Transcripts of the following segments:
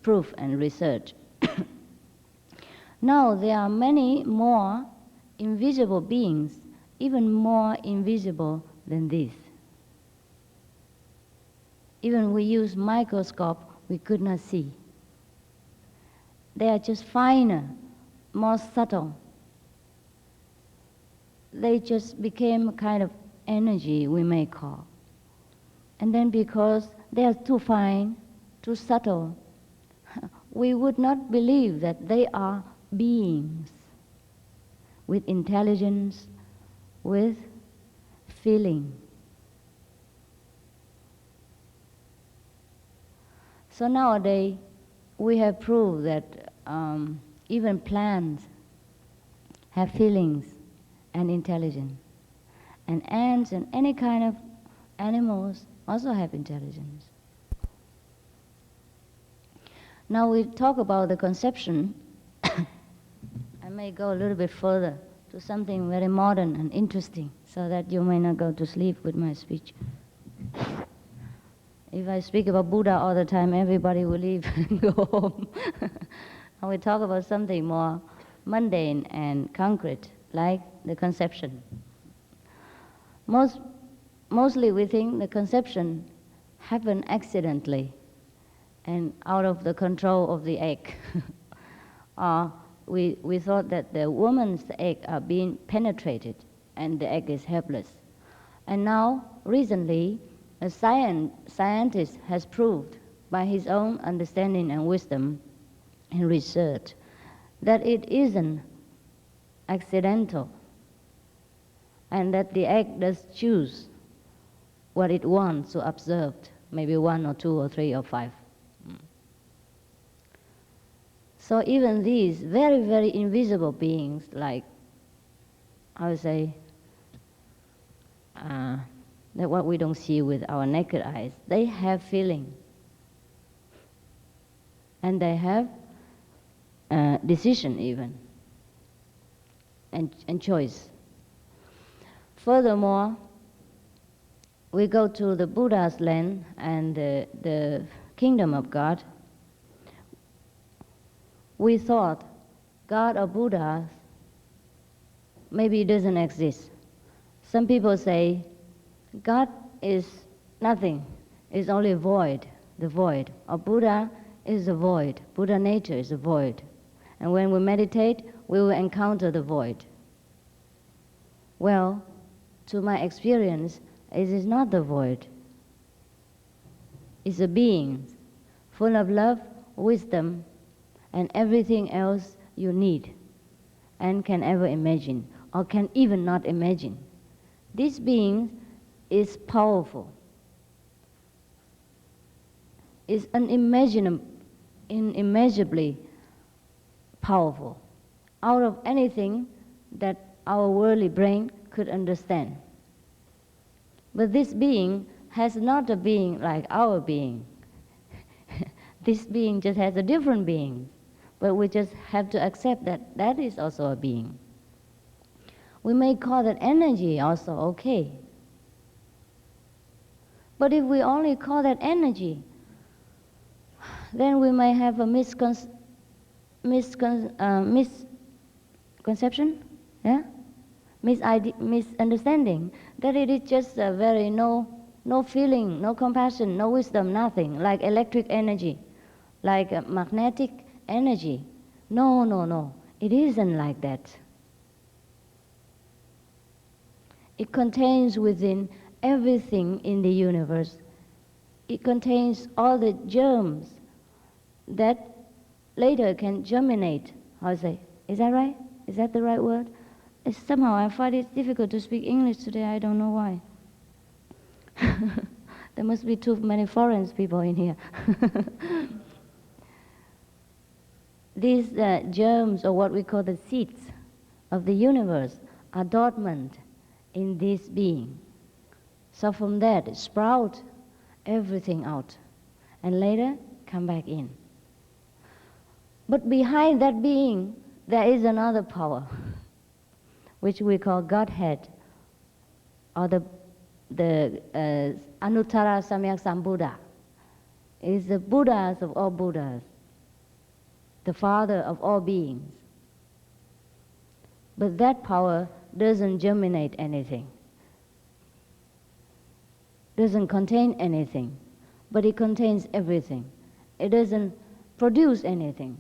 proof and research. Now there are many more invisible beings, even more invisible than this. Even we use microscope, we could not see. They are just finer, more subtle. They just became a kind of energy, we may call. And then because they are too fine, too subtle, we would not believe that they are beings with intelligence, with feeling. So nowadays, we have proved that even plants have feelings and intelligence. And ants and any kind of animals also have intelligence. Now we talk about the conception. I may go a little bit further to something very modern and interesting so that you may not go to sleep with my speech. If I speak about Buddha all the time, everybody will leave and go home. Now we talk about something more mundane and concrete, like the conception. Mostly we think the conception happened accidentally and out of the control of the egg. We thought that the woman's egg are being penetrated and the egg is helpless. And now, recently, a scientist has proved by his own understanding and wisdom and research that it isn't accidental and that the egg does choose what it wants to observe, maybe 1 or 2 or 3 or 5. So even these very, very invisible beings, like, I would say, that what we don't see with our naked eyes, they have feeling. And they have decision even, and choice. Furthermore, we go to the Buddha's land and the kingdom of God. We thought God or Buddha maybe doesn't exist. Some people say God is nothing, it's only void, the void. Or Buddha is a void, Buddha nature is a void. And when we meditate, we will encounter the void. Well, to my experience, it is not the void. It's a being full of love, wisdom, and everything else you need and can ever imagine or can even not imagine. This being is powerful, is inimaginably powerful, out of anything that our worldly brain could understand. But this being has not a being like our being. This being just has a different being, but we just have to accept that that is also a being. We may call that energy also okay. But if we only call that energy, then we may have a misconception, yeah? Misunderstanding, that it is just a very no feeling, no compassion, no wisdom, nothing, like electric energy, like magnetic energy. No, it isn't like that. It contains within everything in the universe. It contains all the germs that later can germinate. How to say? Is that right? Is that the right word? Somehow I find it difficult to speak English today. I don't know why. There must be too many foreign people in here. These germs, or what we call the seeds of the universe, are dormant in this being. So from that, sprout everything out, and later come back in. But behind that being, there is another power, which we call Godhead, or the Anuttara Samyak Sambuddha. is the Buddhas of all Buddhas, the father of all beings. But that power doesn't germinate anything, doesn't contain anything, but it contains everything. It doesn't produce anything.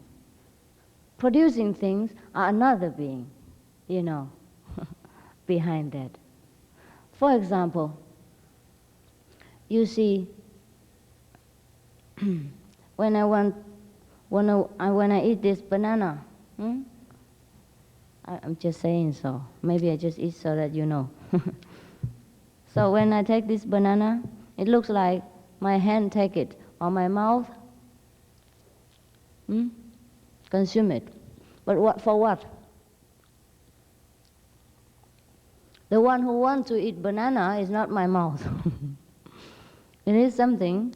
Producing things are another being, you know, behind that. For example, you see, when I eat this banana, I'm just saying so. Maybe I just eat so that you know. So when I take this banana, it looks like my hand take it, or my mouth consume it. But what for what? The one who wants to eat banana is not my mouth. It is something,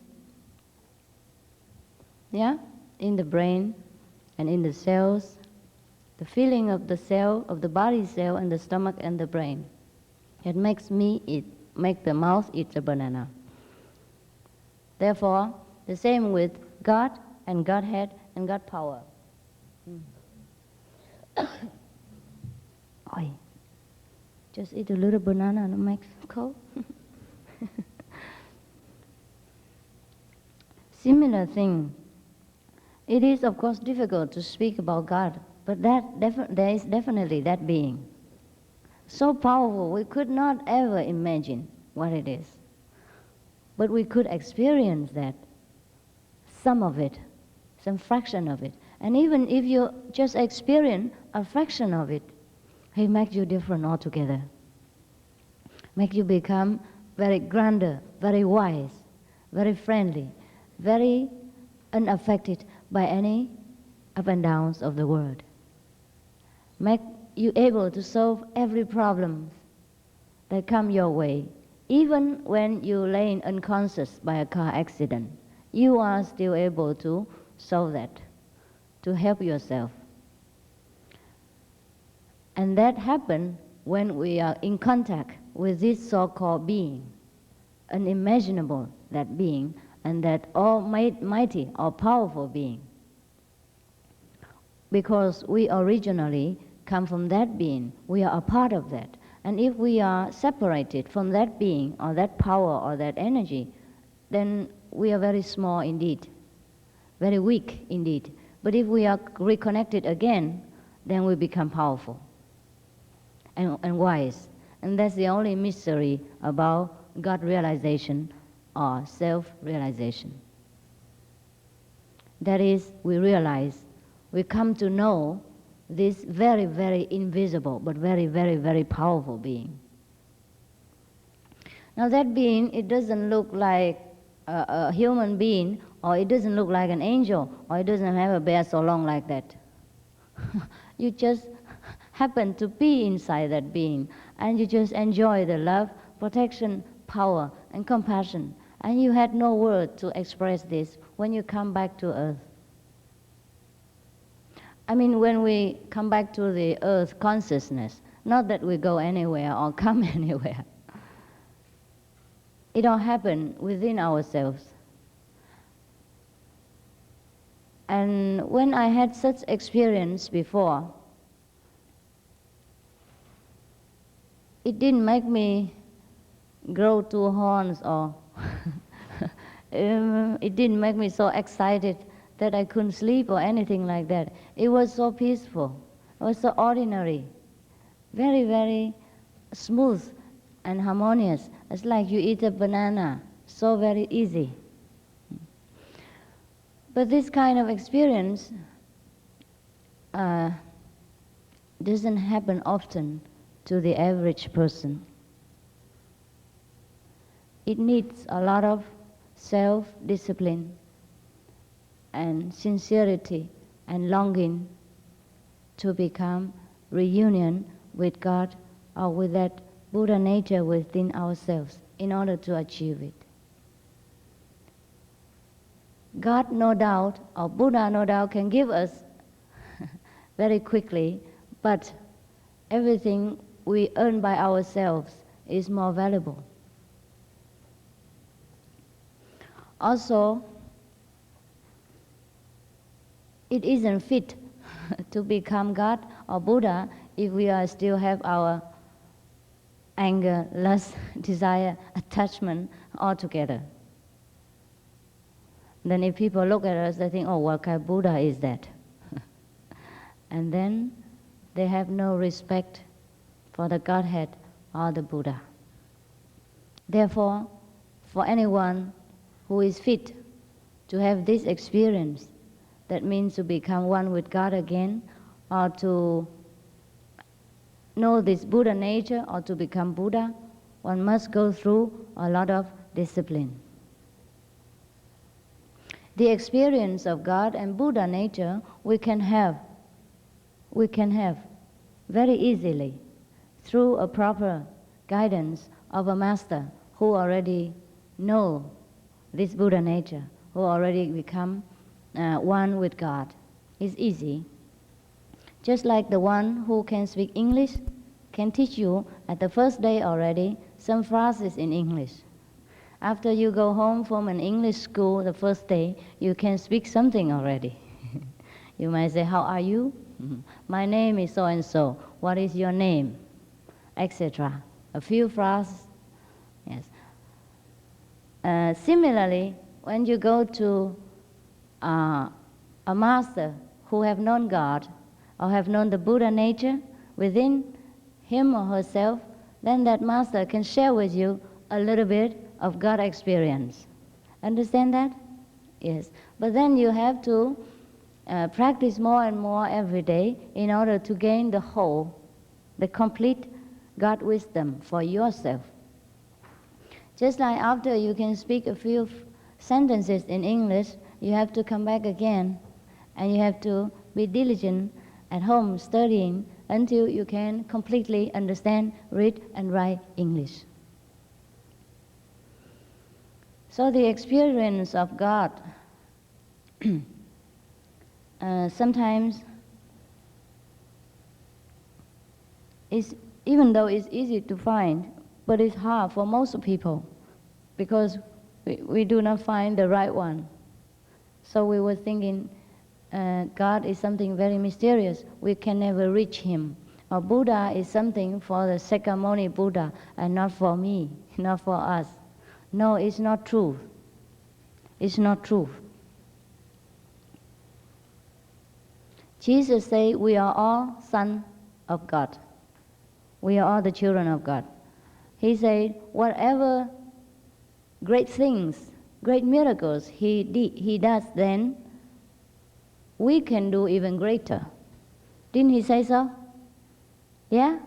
yeah, in the brain and in the cells, the feeling of the cell, of the body cell and the stomach and the brain. It makes make the mouth eat the banana. Therefore, the same with God and Godhead and God power. Oi, just eat a little banana and it makes cold. Similar thing. It is of course difficult to speak about God, but there is definitely that being. So powerful, we could not ever imagine what it is. But we could experience that, some of it, some fraction of it. And even if you just experience a fraction of it, it makes you different altogether. Make you become very grander, very wise, very friendly, very unaffected by any up and downs of the world. Make you able to solve every problem that come your way. Even when you lay unconscious by a car accident, you are still able to solve that, to help yourself. And that happens when we are in contact with this so-called being, unimaginable that being, and that almighty or powerful being. Because we originally come from that being, we are a part of that. And if we are separated from that being or that power or that energy, then we are very small indeed, very weak indeed. But if we are reconnected again, then we become powerful and wise. And that's the only mystery about God realization or self-realization. That is, we realize, we come to know this very, very invisible but very, very, very powerful being. Now that being, it doesn't look like a human being, or it doesn't look like an angel, or it doesn't have a beard so long like that. You just happen to be inside that being, and you just enjoy the love, protection, power, and compassion. And you had no word to express this when you come back to earth. I mean, when we come back to the earth consciousness, not that we go anywhere or come anywhere. It all happened within ourselves. And when I had such experience before, it didn't make me grow two horns or it didn't make me so excited that I couldn't sleep or anything like that. It was so peaceful. It was so ordinary. Very, very smooth and harmonious. It's like you eat a banana. So very easy. But this kind of experience doesn't happen often to the average person. It needs a lot of self-discipline and sincerity and longing to become reunion with God or with that Buddha nature within ourselves in order to achieve it. God, no doubt, or Buddha, no doubt, can give us very quickly, but everything we earn by ourselves is more valuable. Also, it isn't fit to become God or Buddha if we are still have our anger, lust, desire, attachment all together. Then if people look at us, they think, oh, what kind of Buddha is that? And then they have no respect for the Godhead or the Buddha. Therefore, for anyone who is fit to have this experience, that means to become one with God again, or to know this Buddha nature, or to become Buddha, one must go through a lot of discipline. The experience of God and Buddha nature we can have very easily through a proper guidance of a master who already know this Buddha nature, who already become one with God. It's easy. Just like the one who can speak English can teach you at the first day already some phrases in English. After you go home from an English school the first day, you can speak something already. You might say, how are you? My name is so-and-so. What is your name? Etc. A few phrases. Yes. Similarly, when you go to a master who have known God or have known the Buddha nature within him or herself, then that master can share with you a little bit of God experience. Understand that? Yes. But then you have to practice more and more every day in order to gain the whole, the complete God wisdom for yourself. Just like after you can speak a few sentences in English, you have to come back again and you have to be diligent at home studying until you can completely understand, read and write English. So the experience of God sometimes is, even though it's easy to find, but it's hard for most people because we do not find the right one. So we were thinking God is something very mysterious. We can never reach him. Or Buddha is something for the ceremony Buddha and not for me, not for us. No, it's not true. It's not true. Jesus said we are all sons of God. We are all the children of God. He said whatever great things, great miracles he does then, we can do even greater. Didn't he say so? Yeah?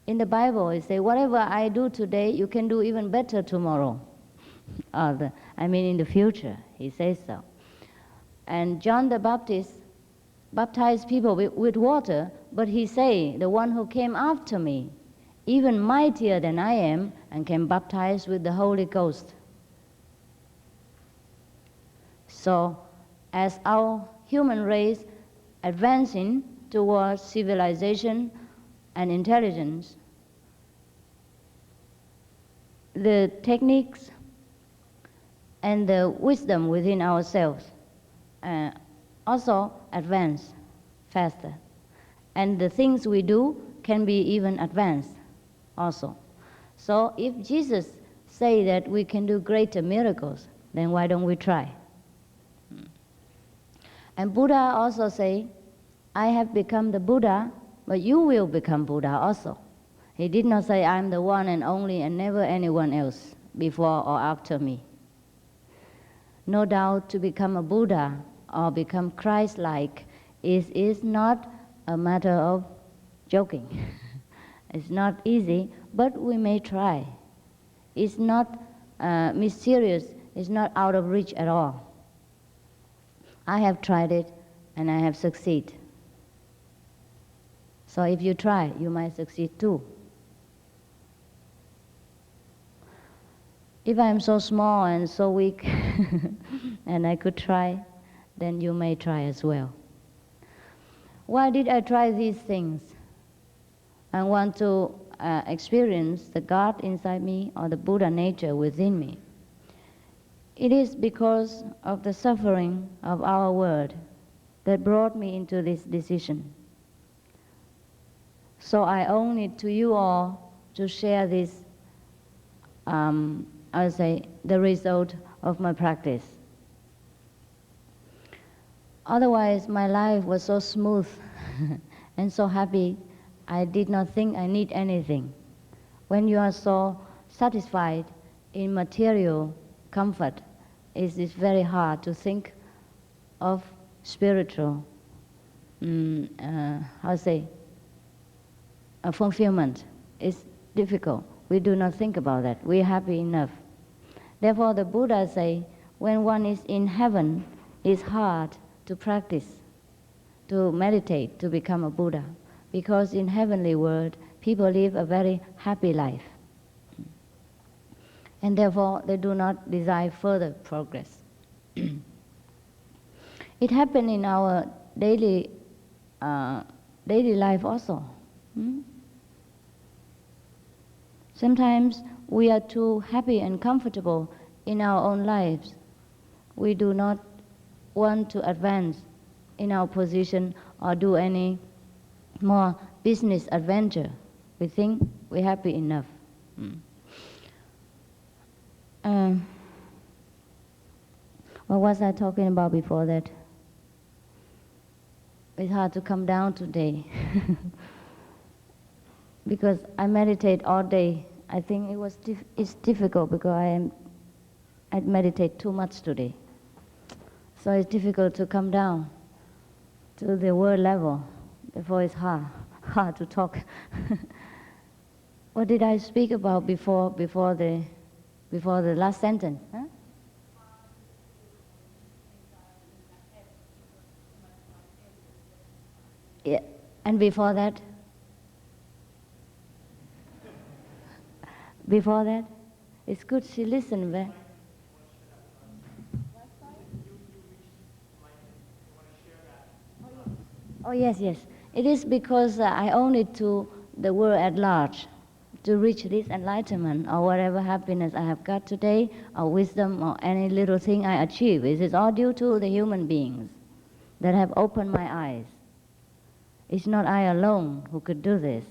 In the Bible it says, whatever I do today, you can do even better tomorrow. In the future, he says so. And John the Baptist baptized people with water, but he said, the one who came after me, even mightier than I am, and can baptize with the Holy Ghost. So, as our human race advancing towards civilization and intelligence, the techniques and the wisdom within ourselves also advance faster. And the things we do can be even advanced also. So if Jesus say that we can do greater miracles, then why don't we try? And Buddha also say, I have become the Buddha, but you will become Buddha also. He did not say, I'm the one and only and never anyone else before or after me. No doubt to become a Buddha or become Christ-like is not a matter of joking. It's not easy, but we may try. It's not mysterious, it's not out of reach at all. I have tried it and I have succeeded. So if you try, you might succeed too. If I'm so small and so weak and I could try, then you may try as well. Why did I try these things? I want to experience the God inside me or the Buddha nature within me. It is because of the suffering of our world. that brought me into this decision. So I owe it to you all to share this, I would say, the result of my practice. Otherwise, my life was so smooth and so happy, I did not think I need anything. When you are so satisfied in material comfort, it is very hard to think of spiritual, fulfillment. It's difficult. We do not think about that. We're happy enough. Therefore, the Buddha say, when one is in heaven, it's hard to practice, to meditate, to become a Buddha, because in heavenly world, people live a very happy life. And therefore, they do not desire further progress. It happened in our daily life also. Sometimes we are too happy and comfortable in our own lives. We do not want to advance in our position or do any more business adventure. We think we're happy enough. What was I talking about before that? It's hard to come down today because I meditate all day. I think it's difficult because I meditate too much today. So it's difficult to come down to the word level. Therefore, it's hard to talk. What did I speak about before the last sentence? Huh? Yeah, and before that? Before that? It's good she listened. Oh, yes. It is because I owe it to the world at large to reach this enlightenment or whatever happiness I have got today, or wisdom, or any little thing I achieve. It is all due to the human beings that have opened my eyes. It's not I alone who could do this.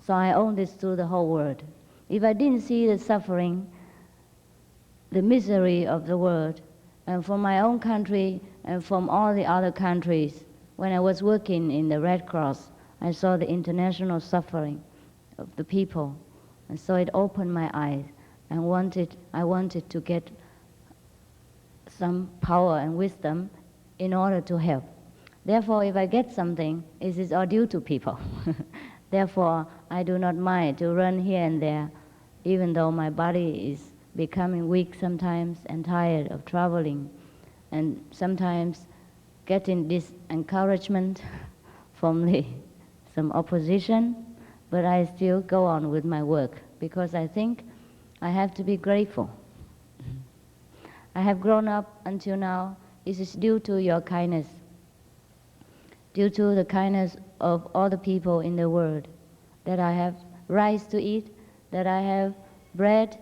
So I owe this to the whole world. If I didn't see the suffering, the misery of the world, and from my own country and from all the other countries, when I was working in the Red Cross, I saw the international suffering of the people. And so it opened my eyes. I wanted to get some power and wisdom in order to help. Therefore, if I get something, it is all due to people. Therefore, I do not mind to run here and there, even though my body is becoming weak sometimes and tired of traveling, and sometimes getting this encouragement from some opposition, but I still go on with my work because I think I have to be grateful. I have grown up until now. It is due to your kindness, due to the kindness of all the people in the world, that I have rice to eat, that I have bread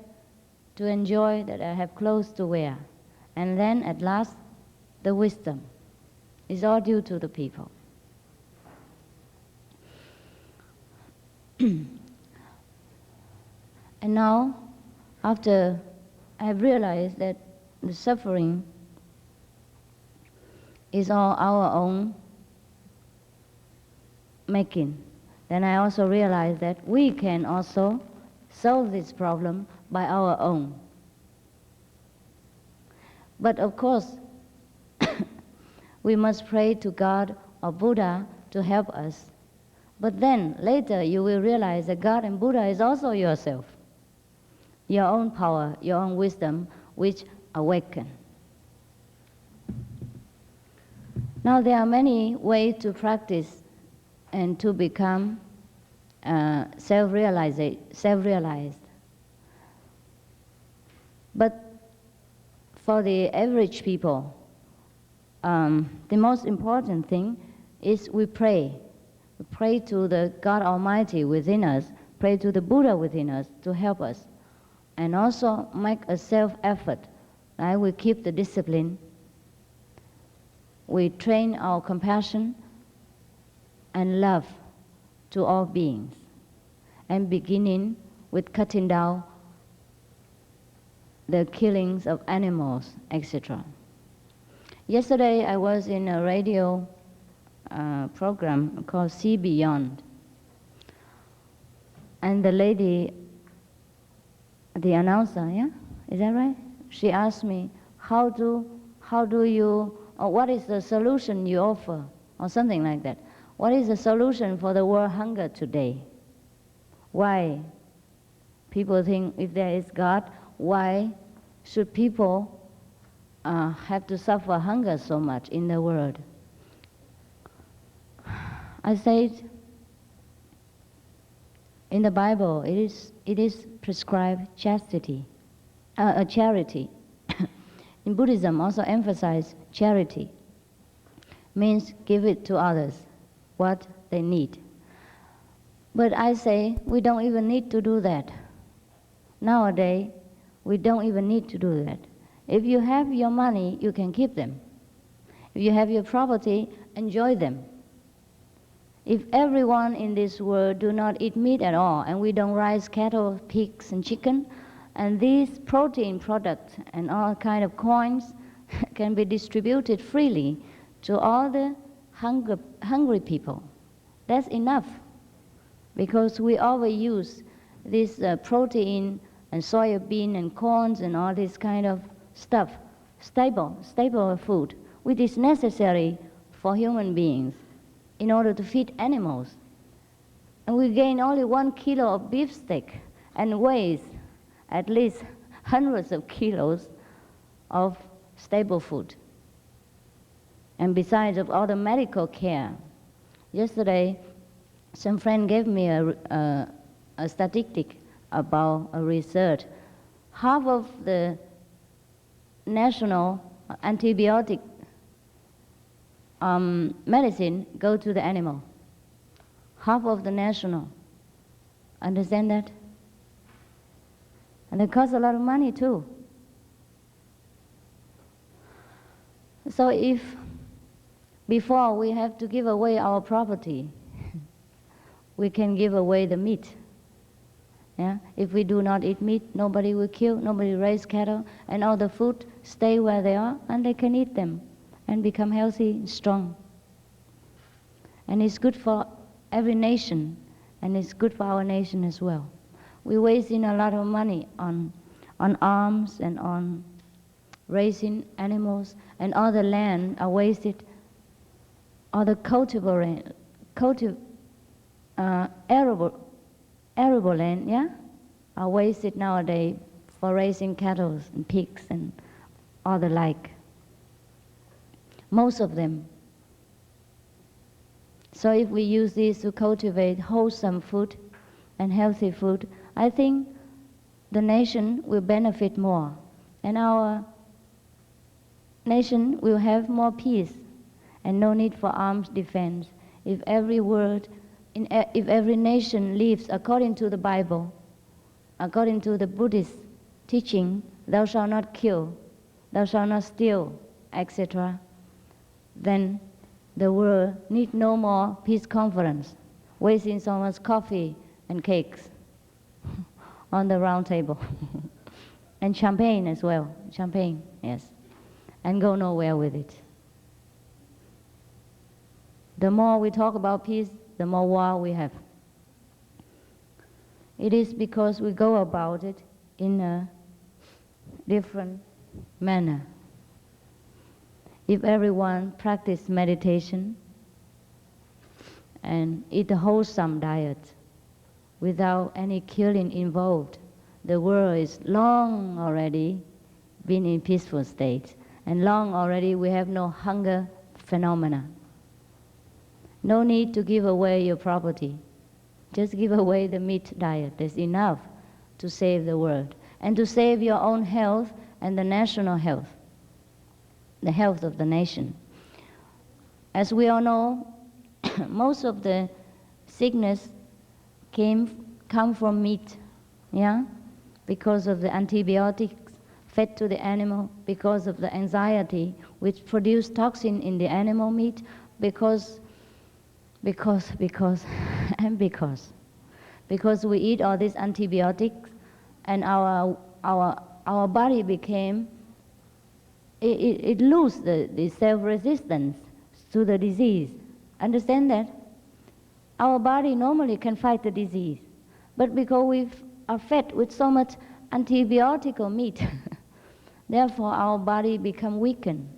to enjoy, that I have clothes to wear. And then at last, the wisdom is all due to the people. And now, after I have realized that the suffering is all our own making, then I also realized that we can also solve this problem by our own. But of course, we must pray to God or Buddha to help us. But then, later, you will realize that God and Buddha is also yourself, your own power, your own wisdom, which awaken. Now, there are many ways to practice and to become self-realized. But for the average people, the most important thing is we pray. We pray to the God Almighty within us, pray to the Buddha within us to help us, and also make a self-effort. Right? We keep the discipline we train our compassion and love to all beings, and beginning with cutting down the killings of animals, etc. Yesterday I was in a radio program called See Beyond, and the lady, the announcer, yeah, is that right? She asked me, how do you, or what is the solution you offer, or something like that. What is the solution for the world hunger today? Why? People think if there is God, why should people have to suffer hunger so much in the world? I said, in the Bible, it is prescribed chastity, charity. In Buddhism, also emphasize charity. Means give it to others what they need. But I say we don't even need to do that. Nowadays, we don't even need to do that. If you have your money, you can keep them. If you have your property, enjoy them. If everyone in this world do not eat meat at all, and we don't raise cattle, pigs, and chicken, and these protein products and all kind of coins can be distributed freely to all the hungry people, that's enough. Because we overuse this protein and soya bean and corns and all this kind of stuff, stable food, which is necessary for human beings in order to feed animals. And we gain only 1 kilo of beefsteak and weighs at least hundreds of kilos of stable food. And besides of all the medical care, yesterday some friend gave me a statistic about a research. Half of the national antibiotic medicine go to the animal. Half of the national. Understand that? And it costs a lot of money too. So if before we have to give away our property, we can give away the meat. Yeah? If we do not eat meat, nobody will kill, nobody raise cattle, and all the food stay where they are, and they can eat them and become healthy and strong. And it's good for every nation, and it's good for our nation as well. We're wasting a lot of money on arms and on raising animals, and all the land are wasted. All the arable land, yeah, are wasted nowadays for raising cattle and pigs and all the like. Most of them. So if we use this to cultivate wholesome food and healthy food, I think the nation will benefit more, and our nation will have more peace and no need for armed defense. If every nation lives according to the Bible, according to the Buddhist teaching, thou shalt not kill, thou shalt not steal, etc., then the world need no more peace conference, wasting so much coffee and cakes on the round table. And champagne as well, champagne, yes, and go nowhere with it. The more we talk about peace, the more war we have. It is because we go about it in a different manner. If everyone practice meditation and eat a wholesome diet without any killing involved, the world is long already been in peaceful state, and long already we have no hunger phenomena. No need to give away your property. Just give away the meat diet. That's enough to save the world and to save your own health and the national health, the health of the nation. As we all know, most of the sickness come from meat, yeah, because of the antibiotics fed to the animal because of the anxiety which produce toxin in the animal meat, because and because we eat all these antibiotics, and our body became, it lose the self-resistance to the disease. Understand that? Our body normally can fight the disease, but because we are fed with so much antibiotic meat, therefore our body become weakened,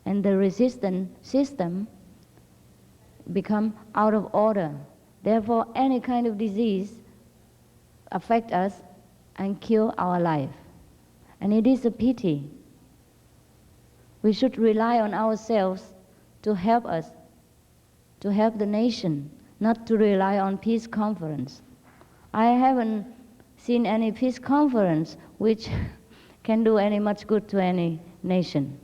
and the resistance system become out of order. Therefore, any kind of disease affect us and kill our life. And it is a pity. We should rely on ourselves to help us, to help the nation, not to rely on peace conference. I haven't seen any peace conference which can do any much good to any nation.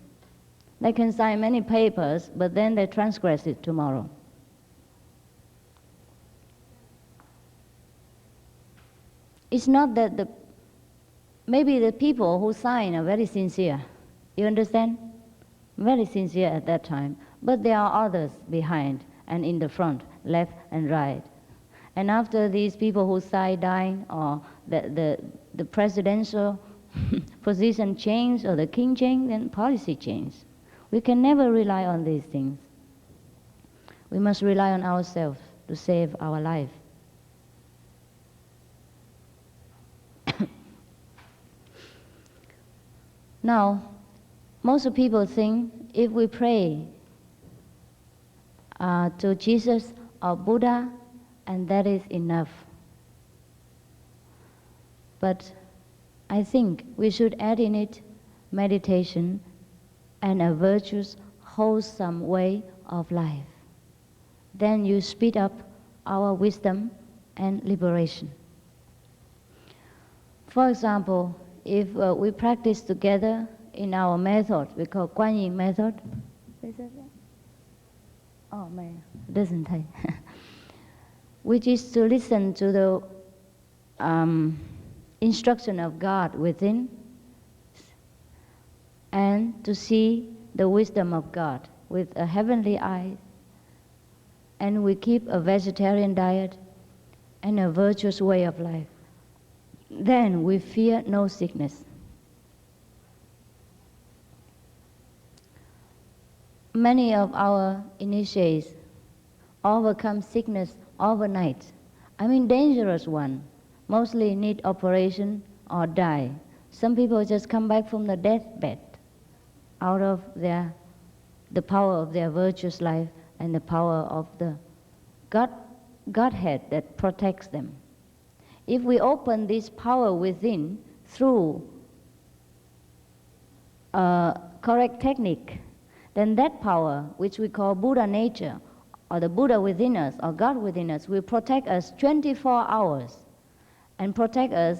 They can sign many papers, but then they transgress it tomorrow. It's not that maybe the people who sign are very sincere. You understand? Very sincere at that time. But there are others behind and in the front, left and right. And after these people who sign dying, or the presidential position change, or the king change, then policy change. We can never rely on these things. We must rely on ourselves to save our life. Now, most people think if we pray to Jesus or Buddha, and that is enough. But I think we should add in it meditation and a virtuous, wholesome way of life. Then you speed up our wisdom and liberation. For example, if we practice together in our method, we call Kuan Yin method. Oh, man, doesn't take. Which is to listen to the instruction of God within, and to see the wisdom of God with a heavenly eye. And we keep a vegetarian diet and a virtuous way of life. Then we fear no sickness. Many of our initiates overcome sickness overnight. I mean dangerous one, mostly need operation or die. Some people just come back from the deathbed out of the power of their virtuous life and the power of the Godhead that protects them. If we open this power within through a correct technique, then that power, which we call Buddha nature, or the Buddha within us, or God within us, will protect us 24 hours and protect us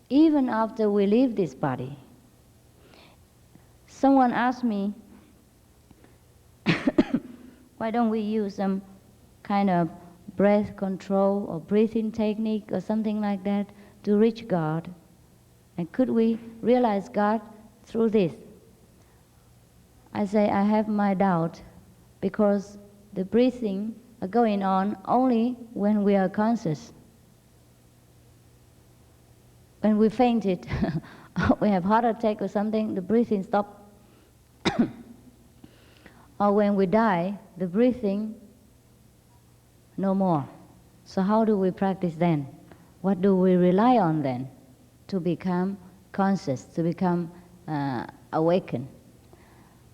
even after we leave this body. Someone asked me, why don't we use some kind of breath control or breathing technique or something like that to reach God? And could we realize God through this? I say I have my doubt, because the breathing are going on only when we are conscious. When we fainted, we have heart attack or something, the breathing stops. Or when we die, the breathing no more. So how do we practice then? What do we rely on then to become conscious, to become awakened?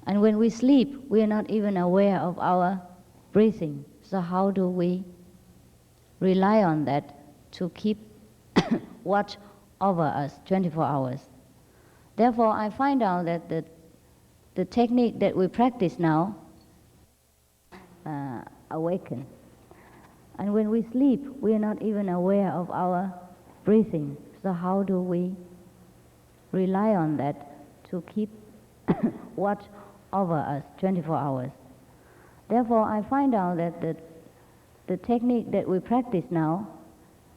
And when we sleep, we are not even aware of our breathing. So how do we rely on that to keep watch over us 24 hours? Therefore, I find out that the technique that we practice now awaken. And when we sleep, we are not even aware of our breathing. So how do we rely on that to keep watch over us 24 hours? Therefore, I find out that the technique that we practice now,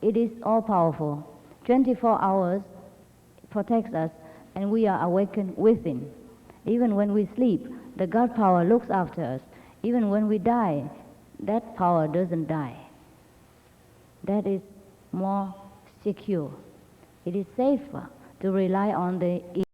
it is all powerful. 24 hours protects us, and we are awakened within. Even when we sleep, the God power looks after us. Even when we die, that power doesn't die. That is more secure. It is safer to rely on the